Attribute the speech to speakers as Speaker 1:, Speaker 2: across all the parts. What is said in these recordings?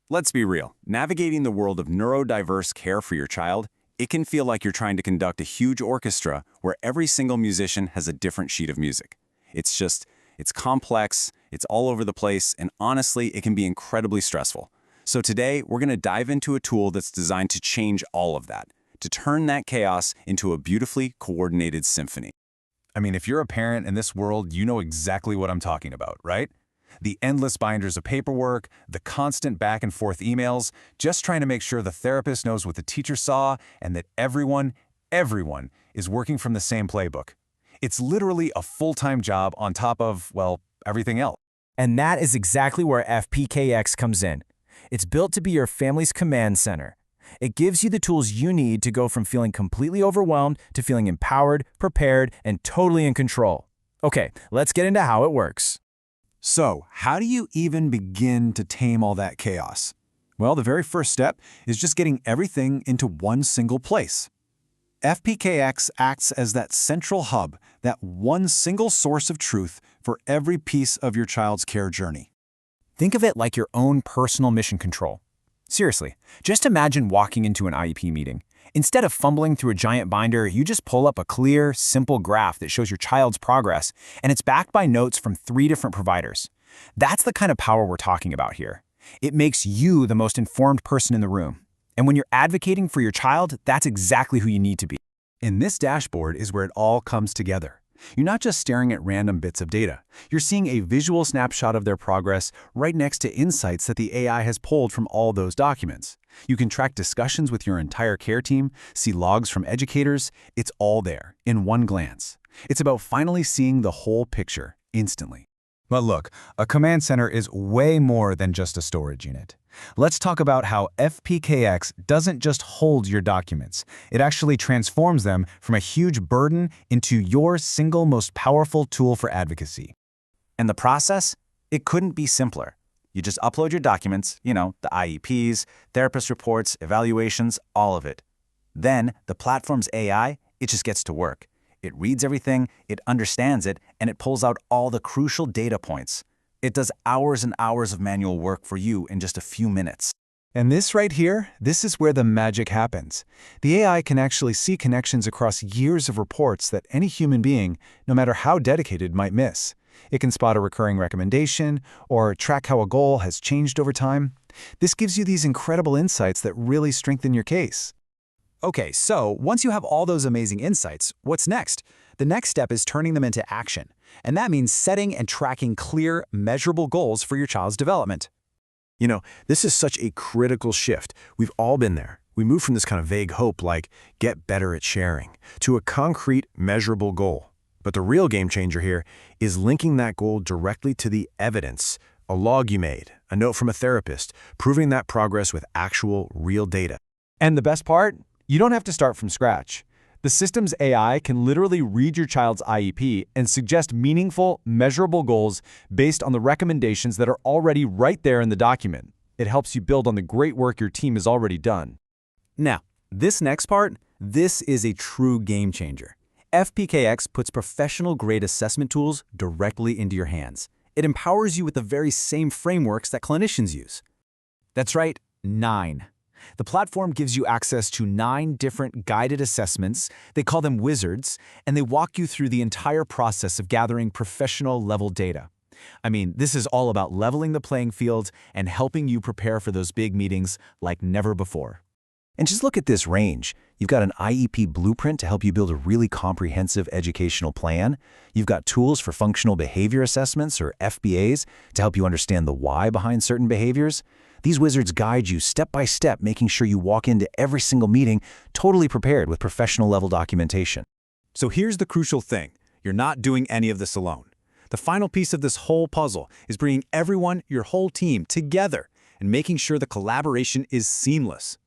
Speaker 1: Let's be real. Navigating the world of neurodiverse care for your child, it can feel like you're trying to conduct a huge orchestra where every single musician has a different sheet of music. It's complex, it's all over the place, and honestly, it can be incredibly stressful. So today, we're going to dive into a tool that's designed to change all of that, to turn that chaos into a beautifully coordinated symphony.
Speaker 2: I mean, if you're a parent in this world, you know exactly what I'm talking about, right? The endless binders of paperwork, the constant back and forth emails, just trying to make sure the therapist knows what the teacher saw and that everyone is working from the same playbook. It's literally a full-time job on top of, well, everything else.
Speaker 3: And that is exactly where FPKx comes in. It's built to be your family's command center. It gives you the tools you need to go from feeling completely overwhelmed to feeling empowered, prepared, and totally in control. Okay, let's get into how it works.
Speaker 2: So, how do you even begin to tame all that chaos? Well, the very first step is just getting everything into one single place. FPKx acts as that central hub, that one single source of truth for every piece of your child's care journey.
Speaker 3: Think of it like your own personal mission control. Seriously, just imagine walking into an IEP meeting. Instead of fumbling through a giant binder, you just pull up a clear, simple graph that shows your child's progress, and it's backed by notes from 3 different providers. That's the kind of power we're talking about here. It makes you the most informed person in the room. And when you're advocating for your child, that's exactly who you need to be.
Speaker 2: In this dashboard is where it all comes together. You're not just staring at random bits of data. You're seeing a visual snapshot of their progress right next to insights that the AI has pulled from all those documents. You can track discussions with your entire care team, see logs from educators. It's all there, in one glance. It's about finally seeing the whole picture, instantly. But look, a command center is way more than just a storage unit. Let's talk about how FPKx doesn't just hold your documents. It actually transforms them from a huge burden into your single most powerful tool for advocacy.
Speaker 1: And the process? It couldn't be simpler. You just upload your documents, the IEPs, therapist reports, evaluations, all of it. Then, the platform's AI, it just gets to work. It reads everything, it understands it, and it pulls out all the crucial data points. It does hours and hours of manual work for you in just a few minutes.
Speaker 2: And this right here, this is where the magic happens. The AI can actually see connections across years of reports that any human being, no matter how dedicated, might miss. It can spot a recurring recommendation or track how a goal has changed over time. This gives you these incredible insights that really strengthen your case.
Speaker 3: Okay, so once you have all those amazing insights, what's next? The next step is turning them into action. And that means setting and tracking clear, measurable goals for your child's development.
Speaker 4: This is such a critical shift. We've all been there. We move from this kind of vague hope like, get better at sharing, to a concrete, measurable goal. But the real game changer here is linking that goal directly to the evidence, a log you made, a note from a therapist, proving that progress with actual, real data.
Speaker 2: And the best part? You don't have to start from scratch. The system's AI can literally read your child's IEP and suggest meaningful, measurable goals based on the recommendations that are already right there in the document. It helps you build on the great work your team has already done.
Speaker 3: Now, this next part, this is a true game changer. FPKx puts professional-grade assessment tools directly into your hands. It empowers you with the very same frameworks that clinicians use. That's right, 9. The platform gives you access to 9 different guided assessments. They call them wizards, and they walk you through the entire process of gathering professional-level data. I mean, this is all about leveling the playing field and helping you prepare for those big meetings like never before.
Speaker 4: And just look at this range. You've got an IEP blueprint to help you build a really comprehensive educational plan. You've got tools for functional behavior assessments, or FBAs, to help you understand the why behind certain behaviors. These wizards guide you step by step, making sure you walk into every single meeting totally prepared with professional-level documentation.
Speaker 1: So here's the crucial thing. You're not doing any of this alone. The final piece of this whole puzzle is bringing everyone, your whole team, together and making sure the collaboration is seamless.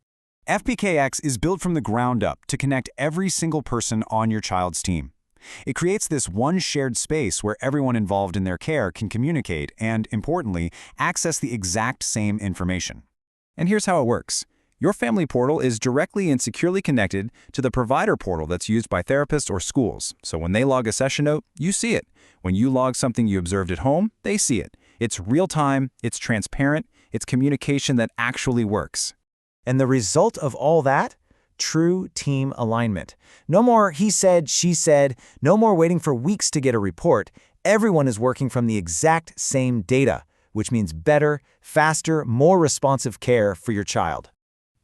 Speaker 1: FPKx is built from the ground up to connect every single person on your child's team. It creates this one shared space where everyone involved in their care can communicate and, importantly, access the exact same information. And here's how it works. Your family portal is directly and securely connected to the provider portal that's used by therapists or schools. So when they log a session note, you see it. When you log something you observed at home, they see it. It's real-time, it's transparent, It's communication that actually works.
Speaker 5: And the result of all that? True team alignment. No more he said, she said, no more waiting for weeks to get a report. Everyone is working from the exact same data, which means better, faster, more responsive care for your child.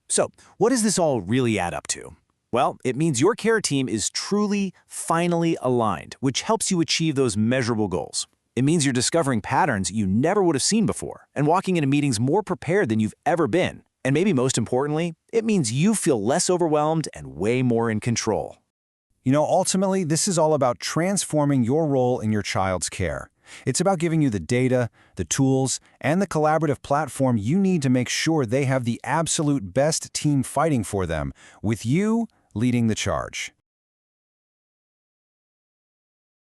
Speaker 3: So, what does this all really add up to? Well, it means your care team is truly, finally aligned, which helps you achieve those measurable goals. It means you're discovering patterns you never would have seen before and walking into meetings more prepared than you've ever been. And maybe most importantly, it means you feel less overwhelmed and way more in control.
Speaker 2: You know, ultimately, this is all about transforming your role in your child's care. It's about giving you the data, the tools, and the collaborative platform you need to make sure they have the absolute best team fighting for them, with you leading the charge.